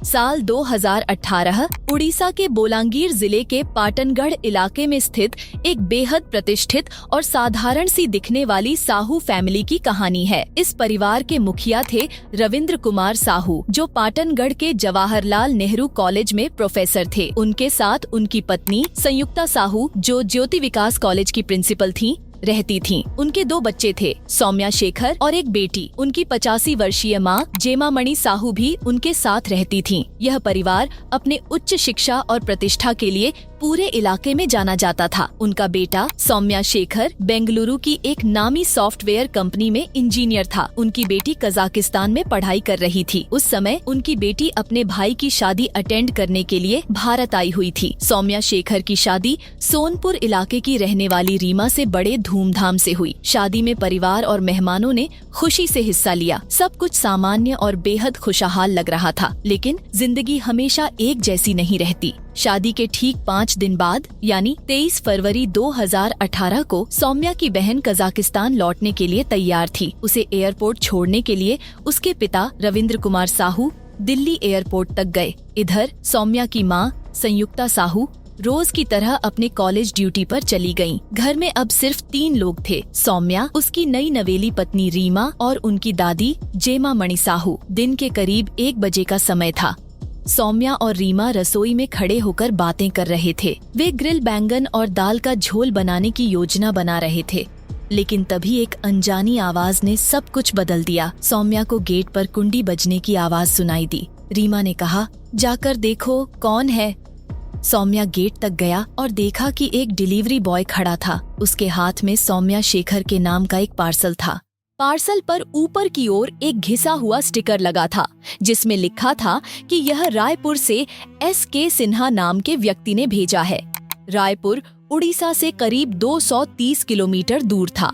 साल 2018 उड़ीसा के बोलांगीर जिले के पाटनगढ़ इलाके में स्थित एक बेहद प्रतिष्ठित और साधारण सी दिखने वाली साहू फैमिली की कहानी है। इस परिवार के मुखिया थे रविंद्र कुमार साहू, जो पाटनगढ़ के जवाहरलाल नेहरू कॉलेज में प्रोफेसर थे। उनके साथ उनकी पत्नी संयुक्ता साहू, जो ज्योति विकास कॉलेज की प्रिंसिपल थीं, रहती थीं। उनके 2 बच्चे थे, सौम्या शेखर और एक बेटी। उनकी 85 वर्षीय माँ जेमा मणि साहू भी उनके साथ रहती थीं। यह परिवार अपने उच्च शिक्षा और प्रतिष्ठा के लिए पूरे इलाके में जाना जाता था। उनका बेटा सौम्या शेखर बेंगलुरु की एक नामी सॉफ्टवेयर कंपनी में इंजीनियर था। उनकी बेटी कजाकिस्तान में पढ़ाई कर रही थी। उस समय उनकी बेटी अपने भाई की शादी अटेंड करने के लिए भारत आई हुई थी। सौम्या शेखर की शादी सोनपुर इलाके की रहने वाली रीमा से बड़े धूमधाम से हुई। शादी में परिवार और मेहमानों ने खुशी से हिस्सा लिया। सब कुछ सामान्य और बेहद खुशहाल लग रहा था, लेकिन जिंदगी हमेशा एक जैसी नहीं रहती। शादी के ठीक 5 दिन बाद यानी 23 फरवरी 2018 को सौम्या की बहन कजाकिस्तान लौटने के लिए तैयार थी। उसे एयरपोर्ट छोड़ने के लिए उसके पिता रविंद्र कुमार साहू दिल्ली एयरपोर्ट तक गए। इधर सौम्या की माँ संयुक्ता साहू रोज की तरह अपने कॉलेज ड्यूटी पर चली गईं। घर में अब सिर्फ 3 लोग थे, सौम्या, उसकी नई नवेली पत्नी रीमा और उनकी दादी जेमा मणि साहू। दिन के करीब 1 बजे का समय था। सौम्या और रीमा रसोई में खड़े होकर बातें कर रहे थे। वे ग्रिल बैंगन और दाल का झोल बनाने की योजना बना रहे थे, लेकिन तभी एक अनजानी आवाज ने सब कुछ बदल दिया। सौम्या को गेट पर कुंडी बजने की आवाज सुनाई दी। रीमा ने कहा, जाकर देखो कौन है। सौम्या गेट तक गया और देखा कि एक डिलीवरी बॉय खड़ा था। उसके हाथ में सौम्या शेखर के नाम का एक पार्सल था। पार्सल पर ऊपर की ओर एक घिसा हुआ स्टिकर लगा था, जिसमें लिखा था कि यह रायपुर से SK सिन्हा नाम के व्यक्ति ने भेजा है। रायपुर उड़ीसा से करीब 230 किलोमीटर दूर था।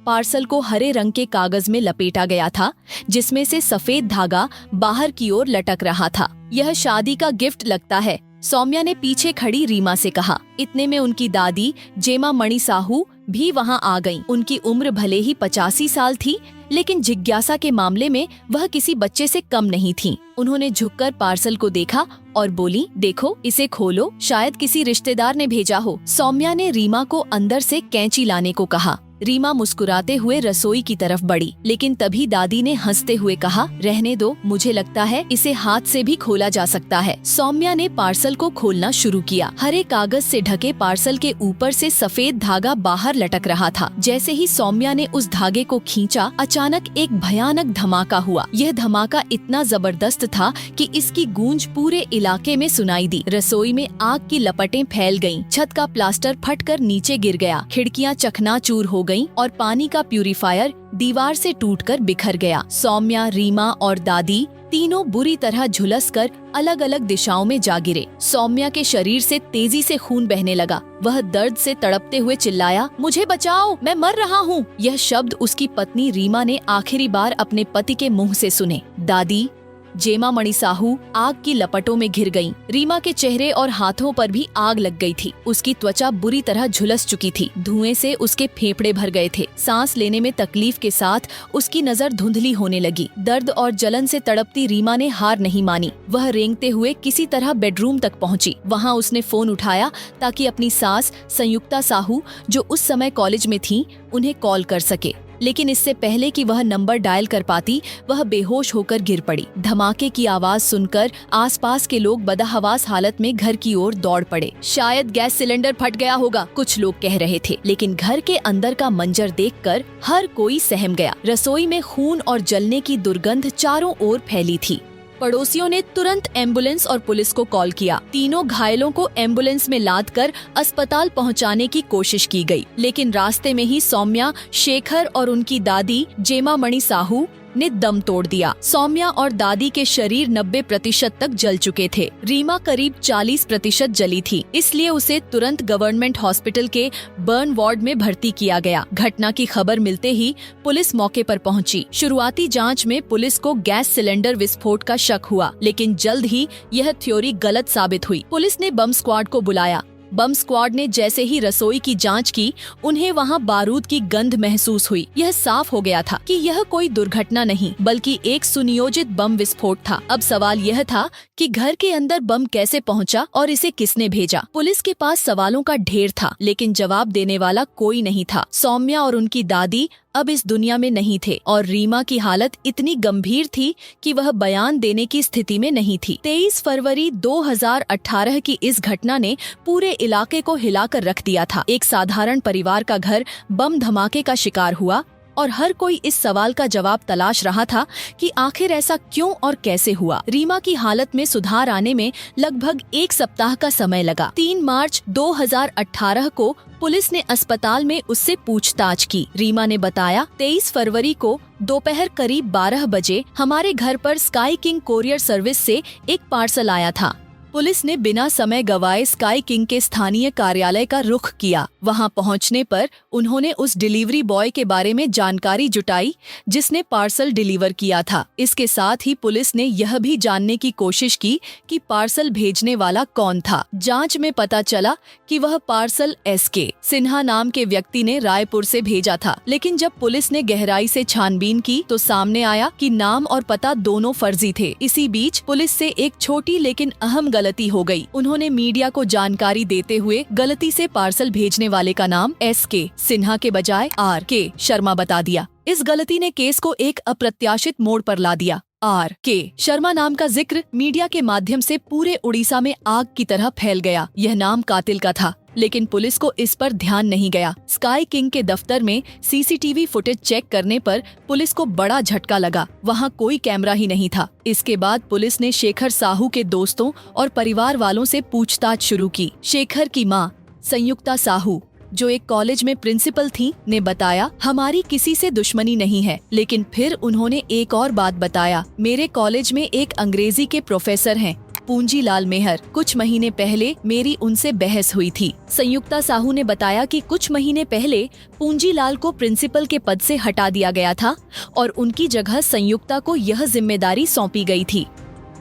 पार्सल को हरे रंग के कागज में लपेटा गया था, जिसमें से सफेद धागा बाहर की ओर लटक रहा था। यह शादी का गिफ्ट लगता है, सौम्या ने पीछे खड़ी रीमा से कहा। इतने में उनकी दादी जेमा मणि साहू भी वहां आ गईं। उनकी उम्र भले ही 85 साल थी, लेकिन जिज्ञासा के मामले में वह किसी बच्चे से कम नहीं थीं। उन्होंने झुककर पार्सल को देखा और बोली, देखो, इसे खोलो, शायद किसी रिश्तेदार ने भेजा हो। सौम्या ने रीमा को अंदर से कैंची लाने को कहा। रीमा मुस्कुराते हुए रसोई की तरफ बढ़ी, लेकिन तभी दादी ने हंसते हुए कहा, रहने दो, मुझे लगता है इसे हाथ से भी खोला जा सकता है। सौम्या ने पार्सल को खोलना शुरू किया। हरे कागज से ढके पार्सल के ऊपर से सफेद धागा बाहर लटक रहा था। जैसे ही सौम्या ने उस धागे को खींचा, अचानक एक भयानक धमाका हुआ। यह धमाका इतना जबरदस्त था कि इसकी गूंज पूरे इलाके में सुनाई दी। रसोई में आग की लपटें फैल गईं। छत का प्लास्टर फटकर नीचे गिर गया। खिड़कियां चकनाचूर हो गईं और पानी का प्यूरिफायर दीवार से टूटकर बिखर गया। सौम्या, रीमा और दादी तीनों बुरी तरह झुलसकर अलग अलग दिशाओं में जा गिरे। सौम्या के शरीर से तेजी से खून बहने लगा। वह दर्द से तड़पते हुए चिल्लाया, मुझे बचाओ, मैं मर रहा हूँ। यह शब्द उसकी पत्नी रीमा ने आखिरी बार अपने पति के मुंह से सुने। दादी जेमा मणि साहू आग की लपटों में घिर गईं। रीमा के चेहरे और हाथों पर भी आग लग गई थी। उसकी त्वचा बुरी तरह झुलस चुकी थी। धुएं से उसके फेफड़े भर गए थे। सांस लेने में तकलीफ के साथ उसकी नजर धुंधली होने लगी। दर्द और जलन से तड़पती रीमा ने हार नहीं मानी। वह रेंगते हुए किसी तरह बेडरूम तक पहुंची। वहां उसने फोन उठाया ताकि अपनी सास संयुक्ता साहू, जो उस समय कॉलेज में थी, उन्हें कॉल कर सके। लेकिन इससे पहले कि वह नंबर डायल कर पाती, वह बेहोश होकर गिर पड़ी। धमाके की आवाज सुनकर आसपास के लोग बदहवास हालत में घर की ओर दौड़ पड़े। शायद गैस सिलेंडर फट गया होगा, कुछ लोग कह रहे थे। लेकिन घर के अंदर का मंजर देखकर हर कोई सहम गया। रसोई में खून और जलने की दुर्गंध चारों ओर फैली थी। पड़ोसियों ने तुरंत एम्बुलेंस और पुलिस को कॉल किया। तीनों घायलों को एम्बुलेंस में लादकर अस्पताल पहुंचाने की कोशिश की गई, लेकिन रास्ते में ही सौम्या शेखर और उनकी दादी जेमा मणि साहू ने दम तोड़ दिया। सौम्या और दादी के शरीर 90% तक जल चुके थे। रीमा करीब 40% जली थी, इसलिए उसे तुरंत गवर्नमेंट हॉस्पिटल के बर्न वार्ड में भर्ती किया गया। घटना की खबर मिलते ही पुलिस मौके पर पहुंची। शुरुआती जांच में पुलिस को गैस सिलेंडर विस्फोट का शक हुआ, लेकिन जल्द ही यह थ्योरी गलत साबित हुई। पुलिस ने बम स्क्वाड को बुलाया। बम स्क्वाड ने जैसे ही रसोई की जांच की, उन्हें वहां बारूद की गंध महसूस हुई। यह साफ हो गया था कि यह कोई दुर्घटना नहीं बल्कि एक सुनियोजित बम विस्फोट था। अब सवाल यह था कि घर के अंदर बम कैसे पहुंचा और इसे किसने भेजा। पुलिस के पास सवालों का ढेर था, लेकिन जवाब देने वाला कोई नहीं था। सौम्या और उनकी दादी अब इस दुनिया में नहीं थे और रीमा की हालत इतनी गंभीर थी कि वह बयान देने की स्थिति में नहीं थी। 23 फरवरी 2018 की इस घटना ने पूरे इलाके को हिलाकर रख दिया था। एक साधारण परिवार का घर बम धमाके का शिकार हुआ और हर कोई इस सवाल का जवाब तलाश रहा था कि आखिर ऐसा क्यों और कैसे हुआ। रीमा की हालत में सुधार आने में लगभग एक सप्ताह का समय लगा। 3 मार्च 2018 को पुलिस ने अस्पताल में उससे पूछताछ की। रीमा ने बताया, 23 फरवरी को दोपहर करीब 12 बजे हमारे घर पर स्काई किंग कोरियर सर्विस से एक पार्सल आया था। पुलिस ने बिना समय गवाए स्काई किंग के स्थानीय कार्यालय का रुख किया। वहां पहुंचने पर उन्होंने उस डिलीवरी बॉय के बारे में जानकारी जुटाई जिसने पार्सल डिलीवर किया था। इसके साथ ही पुलिस ने यह भी जानने की कोशिश की कि पार्सल भेजने वाला कौन था। जांच में पता चला कि वह पार्सल SK सिन्हा नाम के व्यक्ति ने रायपुर से भेजा था, लेकिन जब पुलिस ने गहराई से छानबीन की तो सामने आया कि नाम और पता दोनों फर्जी थे। इसी बीच पुलिस से एक छोटी लेकिन अहम गलती हो गई। उन्होंने मीडिया को जानकारी देते हुए गलती से पार्सल भेजने वाले का नाम SK सिन्हा के बजाय RK शर्मा बता दिया। इस गलती ने केस को एक अप्रत्याशित मोड़ पर ला दिया। RK शर्मा नाम का जिक्र मीडिया के माध्यम से पूरे उड़ीसा में आग की तरह फैल गया। यह नाम कातिल का था, लेकिन पुलिस को इस पर ध्यान नहीं गया। स्काई किंग के दफ्तर में CCTV फुटेज चेक करने पर पुलिस को बड़ा झटका लगा। वहां कोई कैमरा ही नहीं था। इसके बाद पुलिस ने शेखर साहू के दोस्तों और परिवार वालों से पूछताछ शुरू की। शेखर की मां संयुक्ता साहू, जो एक कॉलेज में प्रिंसिपल थी, ने बताया, हमारी किसी से दुश्मनी नहीं है। लेकिन फिर उन्होंने एक और बात बताया, मेरे कॉलेज में एक अंग्रेजी के प्रोफेसर हैं, पूंजीलाल मेहर। कुछ महीने पहले मेरी उनसे बहस हुई थी। संयुक्ता साहू ने बताया कि कुछ महीने पहले पूंजीलाल को प्रिंसिपल के पद से हटा दिया गया था और उनकी जगह संयुक्ता को यह जिम्मेदारी सौंपी गई थी।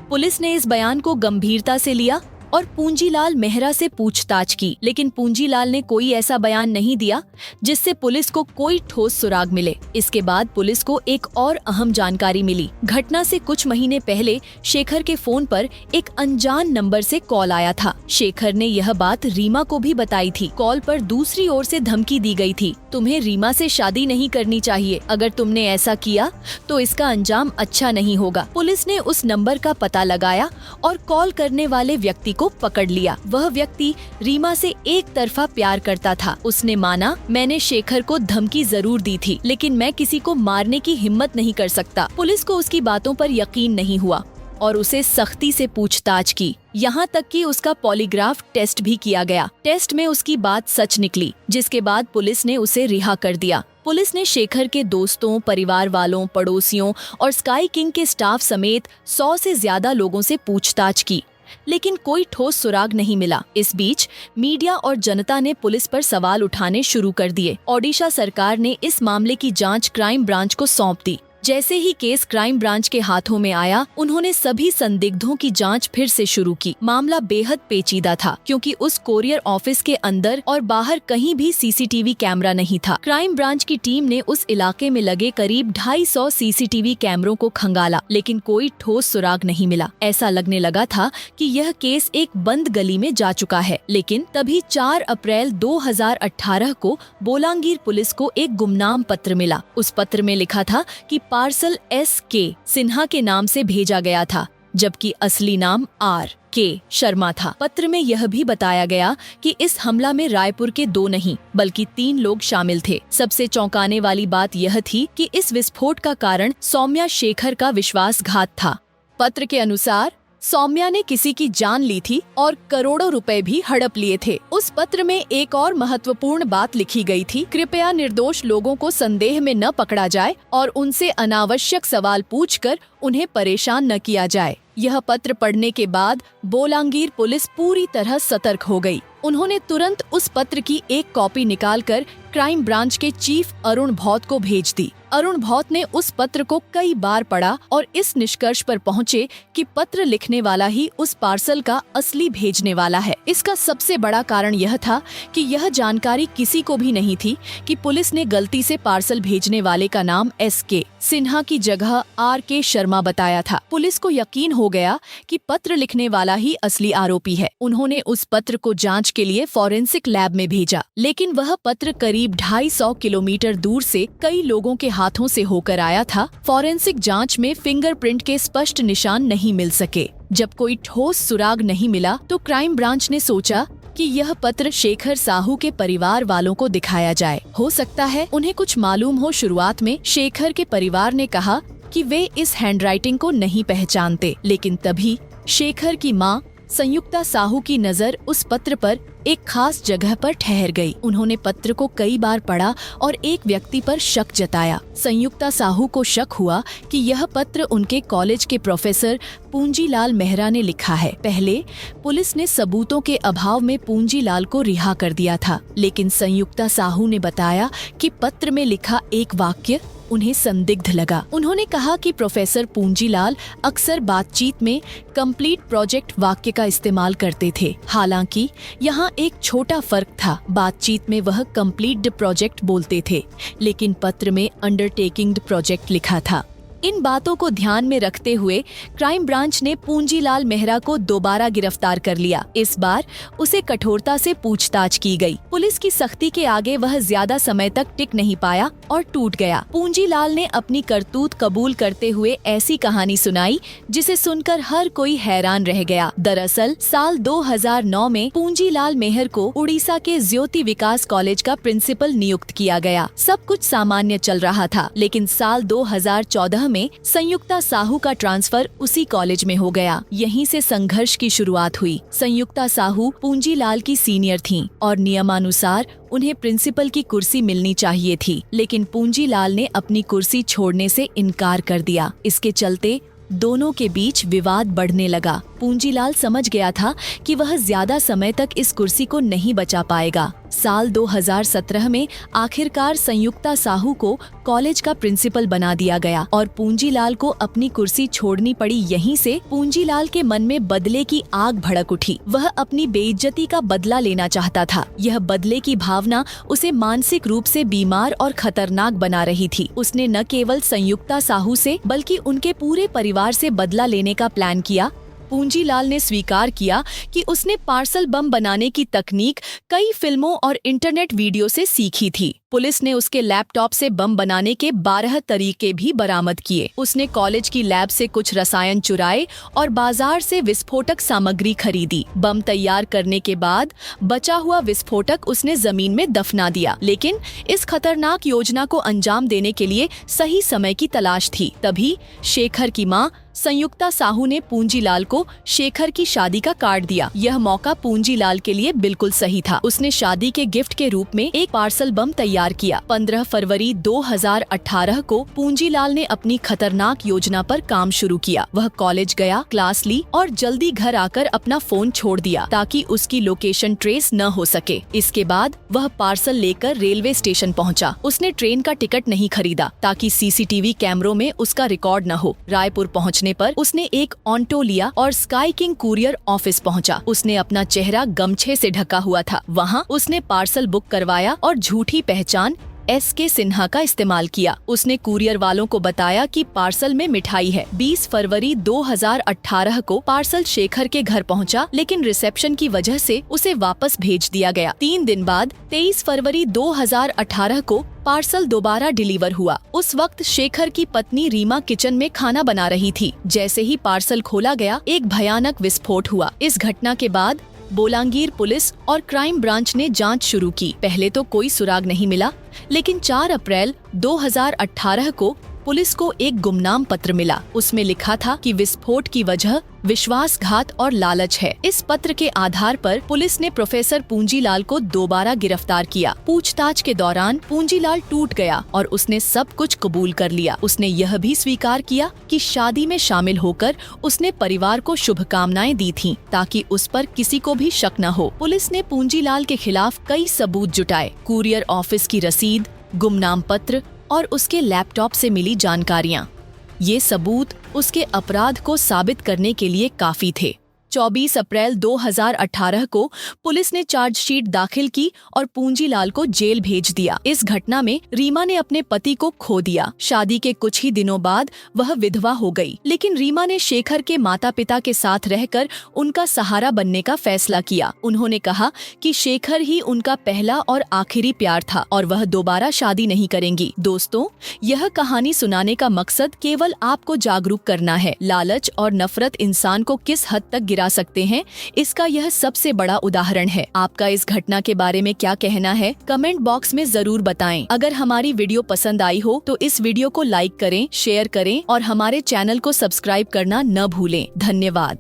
पुलिस ने इस बयान को गंभीरता से लिया और पूंजीलाल मेहरा से पूछताछ की, लेकिन पूंजीलाल ने कोई ऐसा बयान नहीं दिया जिससे पुलिस को कोई ठोस सुराग मिले। इसके बाद पुलिस को एक और अहम जानकारी मिली। घटना से कुछ महीने पहले शेखर के फोन पर एक अनजान नंबर से कॉल आया था। शेखर ने यह बात रीमा को भी बताई थी। कॉल पर दूसरी ओर से धमकी दी गई थी, तुम्हें रीमा से शादी नहीं करनी चाहिए, अगर तुमने ऐसा किया तो इसका अंजाम अच्छा नहीं होगा। पुलिस ने उस नंबर का पता लगाया और कॉल करने वाले व्यक्ति को पकड़ लिया। वह व्यक्ति रीमा से एक तरफा प्यार करता था। उसने माना, मैंने शेखर को धमकी जरूर दी थी, लेकिन मैं किसी को मारने की हिम्मत नहीं कर सकता। पुलिस को उसकी बातों पर यकीन नहीं हुआ और उसे सख्ती से पूछताछ की। यहाँ तक कि उसका पॉलीग्राफ टेस्ट भी किया गया। टेस्ट में उसकी बात सच निकली, जिसके बाद पुलिस ने उसे रिहा कर दिया। पुलिस ने शेखर के दोस्तों, परिवार वालों, पड़ोसियों और स्काई किंग के स्टाफ समेत 100 से ज्यादा लोगों से पूछताछ की, लेकिन कोई ठोस सुराग नहीं मिला। इस बीच मीडिया और जनता ने पुलिस पर सवाल उठाने शुरू कर दिए। ओडिशा सरकार ने इस मामले की जांच क्राइम ब्रांच को सौंप दी। जैसे ही केस क्राइम ब्रांच के हाथों में आया, उन्होंने सभी संदिग्धों की जांच फिर से शुरू की। मामला बेहद पेचीदा था, क्योंकि उस कोरियर ऑफिस के अंदर और बाहर कहीं भी CCTV कैमरा नहीं था। क्राइम ब्रांच की टीम ने उस इलाके में लगे करीब 250 CCTV कैमरों को खंगाला, लेकिन कोई ठोस सुराग नहीं मिला। ऐसा लगने लगा था कि यह केस एक बंद गली में जा चुका है। लेकिन तभी 4 अप्रैल 2018 को बोलांगीर पुलिस को एक गुमनाम पत्र मिला। उस पत्र में लिखा था कि पार्सल SK सिन्हा के नाम से भेजा गया था, जबकि असली नाम RK शर्मा था। पत्र में यह भी बताया गया कि इस हमला में रायपुर के 2 नहीं बल्कि 3 लोग शामिल थे। सबसे चौंकाने वाली बात यह थी कि इस विस्फोट का कारण सौम्या शेखर का विश्वासघात था। पत्र के अनुसार सौम्या ने किसी की जान ली थी और करोड़ों रुपए भी हड़प लिए थे। उस पत्र में एक और महत्वपूर्ण बात लिखी गई थी, कृपया निर्दोष लोगों को संदेह में न पकड़ा जाए और उनसे अनावश्यक सवाल पूछकर उन्हें परेशान न किया जाए। यह पत्र पढ़ने के बाद बोलांगीर पुलिस पूरी तरह सतर्क हो गई। उन्होंने तुरंत उस पत्र की एक कॉपी निकालकर क्राइम ब्रांच के चीफ अरुण भौत को भेज दी। अरुण भौत ने उस पत्र को कई बार पढ़ा और इस निष्कर्ष पर पहुंचे कि पत्र लिखने वाला ही उस पार्सल का असली भेजने वाला है। इसका सबसे बड़ा कारण यह था कि यह जानकारी किसी को भी नहीं थी कि पुलिस ने गलती से पार्सल भेजने वाले का नाम SK सिन्हा की जगह RK शर्मा बताया था। पुलिस को यकीन हो गया कि पत्र लिखने वाला ही असली आरोपी है। उन्होंने उस पत्र को जांच के लिए फॉरेंसिक लैब में भेजा, लेकिन वह पत्र करीब 250 किलोमीटर दूर से कई लोगों के हाथों से होकर आया था। फॉरेंसिक जांच में फिंगरप्रिंट के स्पष्ट निशान नहीं मिल सके। जब कोई ठोस सुराग नहीं मिला तो क्राइम ब्रांच ने सोचा कि यह पत्र शेखर साहू के परिवार वालों को दिखाया जाए। हो सकता है उन्हें कुछ मालूम हो। शुरुआत में शेखर के परिवार ने कहा कि वे इस हैंडराइटिंग को नहीं पहचानते, लेकिन तभी शेखर की माँ संयुक्ता साहू की नजर उस पत्र पर एक खास जगह पर ठहर गई। उन्होंने पत्र को कई बार पढ़ा और एक व्यक्ति पर शक जताया। संयुक्ता साहू को शक हुआ कि यह पत्र उनके कॉलेज के प्रोफेसर पूंजीलाल मेहरा ने लिखा है। पहले पुलिस ने सबूतों के अभाव में पूंजीलाल को रिहा कर दिया था, लेकिन संयुक्ता साहू ने बताया कि पत्र में लिखा एक वाक्य उन्हें संदिग्ध लगा। उन्होंने कहा कि प्रोफेसर पूंजीलाल अक्सर बातचीत में कंप्लीट प्रोजेक्ट वाक्य का इस्तेमाल करते थे। हालांकि यहाँ एक छोटा फर्क था। बातचीत में वह कंप्लीट द प्रोजेक्ट बोलते थे, लेकिन पत्र में अंडरटेकिंग द प्रोजेक्ट लिखा था। इन बातों को ध्यान में रखते हुए क्राइम ब्रांच ने पूंजीलाल मेहरा को दोबारा गिरफ्तार कर लिया। इस बार उसे कठोरता से पूछताछ की गई। पुलिस की सख्ती के आगे वह ज्यादा समय तक टिक नहीं पाया और टूट गया। पूंजीलाल ने अपनी करतूत कबूल करते हुए ऐसी कहानी सुनाई जिसे सुनकर हर कोई हैरान रह गया। दरअसल साल 2009 में पूंजीलाल मेहर को उड़ीसा के ज्योति विकास कॉलेज का प्रिंसिपल नियुक्त किया गया। सब कुछ सामान्य चल रहा था, लेकिन साल 2014 में संयुक्ता साहू का ट्रांसफर उसी कॉलेज में हो गया। यहीं से संघर्ष की शुरुआत हुई। संयुक्ता साहू पूंजीलाल की सीनियर थीं और नियमानुसार उन्हें प्रिंसिपल की कुर्सी मिलनी चाहिए थी, लेकिन पूंजीलाल ने अपनी कुर्सी छोड़ने से इनकार कर दिया। इसके चलते दोनों के बीच विवाद बढ़ने लगा। पूंजीलाल समझ गया था कि वह ज्यादा समय तक इस कुर्सी को नहीं बचा पाएगा। साल 2017 में आखिरकार संयुक्ता साहू को कॉलेज का प्रिंसिपल बना दिया गया और पूंजीलाल को अपनी कुर्सी छोड़नी पड़ी। यहीं से पूंजीलाल के मन में बदले की आग भड़क उठी। वह अपनी बेइज्जती का बदला लेना चाहता था। यह बदले की भावना उसे मानसिक रूप से बीमार और खतरनाक बना रही थी। उसने न केवल संयुक्ता साहू से बल्कि उनके पूरे परिवार से बदला लेने का प्लान किया। पूंजीलाल ने स्वीकार किया कि उसने पार्सल बम बनाने की तकनीक कई फिल्मों और इंटरनेट वीडियो से सीखी थी। पुलिस ने उसके लैपटॉप से बम बनाने के 12 तरीके भी बरामद किए। उसने कॉलेज की लैब से कुछ रसायन चुराए और बाजार से विस्फोटक सामग्री खरीदी। बम तैयार करने के बाद बचा हुआ विस्फोटक उसने जमीन में दफना दिया। लेकिन इस खतरनाक योजना को अंजाम देने के लिए सही समय की तलाश थी। तभी शेखर की मां संयुक्ता साहू ने पूंजीलाल को शेखर की शादी का कार्ड दिया। यह मौका पूंजीलाल के लिए बिल्कुल सही था। उसने शादी के गिफ्ट के रूप में एक पार्सल बम तैयार किया। 15 फरवरी 2018 को पूंजीलाल ने अपनी खतरनाक योजना पर काम शुरू किया। वह कॉलेज गया, क्लास ली और जल्दी घर आकर अपना फोन छोड़ दिया ताकि उसकी लोकेशन ट्रेस न हो सके। इसके बाद वह पार्सल लेकर रेलवे स्टेशन पहुंचा। उसने ट्रेन का टिकट नहीं खरीदा ताकि CCTV कैमरों में उसका रिकॉर्ड न हो। रायपुर पहुंचने पर उसने एक ऑन्टो लिया और स्काई किंग कुरियर ऑफिस पहुंचा। उसने अपना चेहरा गमछे से ढका हुआ था। वहां उसने पार्सल बुक करवाया और झूठी पहचान SK सिन्हा का इस्तेमाल किया। उसने कुरियर वालों को बताया कि पार्सल में मिठाई है। 20 फरवरी 2018 को पार्सल शेखर के घर पहुंचा, लेकिन रिसेप्शन की वजह से उसे वापस भेज दिया गया। 3 दिन बाद 23 फरवरी 2018 को पार्सल दोबारा डिलीवर हुआ। उस वक्त शेखर की पत्नी रीमा किचन में खाना बना रही थी। जैसे ही पार्सल खोला गया, एक भयानक विस्फोट हुआ। इस घटना के बाद बोलांगीर पुलिस और क्राइम ब्रांच ने जांच शुरू की। पहले तो कोई सुराग नहीं मिला, लेकिन 4 अप्रैल 2018 को पुलिस को एक गुमनाम पत्र मिला। उसमें लिखा था कि विस्फोट की वजह विश्वासघात और लालच है। इस पत्र के आधार पर पुलिस ने प्रोफेसर पूंजीलाल को दोबारा गिरफ्तार किया। पूछताछ के दौरान पूंजीलाल टूट गया और उसने सब कुछ कबूल कर लिया। उसने यह भी स्वीकार किया कि शादी में शामिल होकर उसने परिवार को शुभकामनाएं दी थीं, ताकि उस पर किसी को भी शक न हो। पुलिस ने पूंजीलाल के खिलाफ कई सबूत जुटाए। कुरियर ऑफिस की रसीद, गुमनाम पत्र और उसके लैपटॉप से मिली जानकारियां। ये सबूत उसके अपराध को साबित करने के लिए काफी थे। 24 अप्रैल 2018 को पुलिस ने चार्जशीट दाखिल की और पूंजीलाल को जेल भेज दिया। इस घटना में रीमा ने अपने पति को खो दिया। शादी के कुछ ही दिनों बाद वह विधवा हो गई, लेकिन रीमा ने शेखर के माता पिता के साथ रहकर उनका सहारा बनने का फैसला किया। उन्होंने कहा कि शेखर ही उनका पहला और आखिरी प्यार था और वह दोबारा शादी नहीं करेंगी। दोस्तों, यह कहानी सुनाने का मकसद केवल आपको जागरूक करना है। लालच और नफरत इंसान को किस हद तक गिरा सकते हैं, इसका यह सबसे बड़ा उदाहरण है। आपका इस घटना के बारे में क्या कहना है, कमेंट बॉक्स में जरूर बताएं। अगर हमारी वीडियो पसंद आई हो तो इस वीडियो को लाइक करें, शेयर करें और हमारे चैनल को सब्सक्राइब करना न भूलें। धन्यवाद।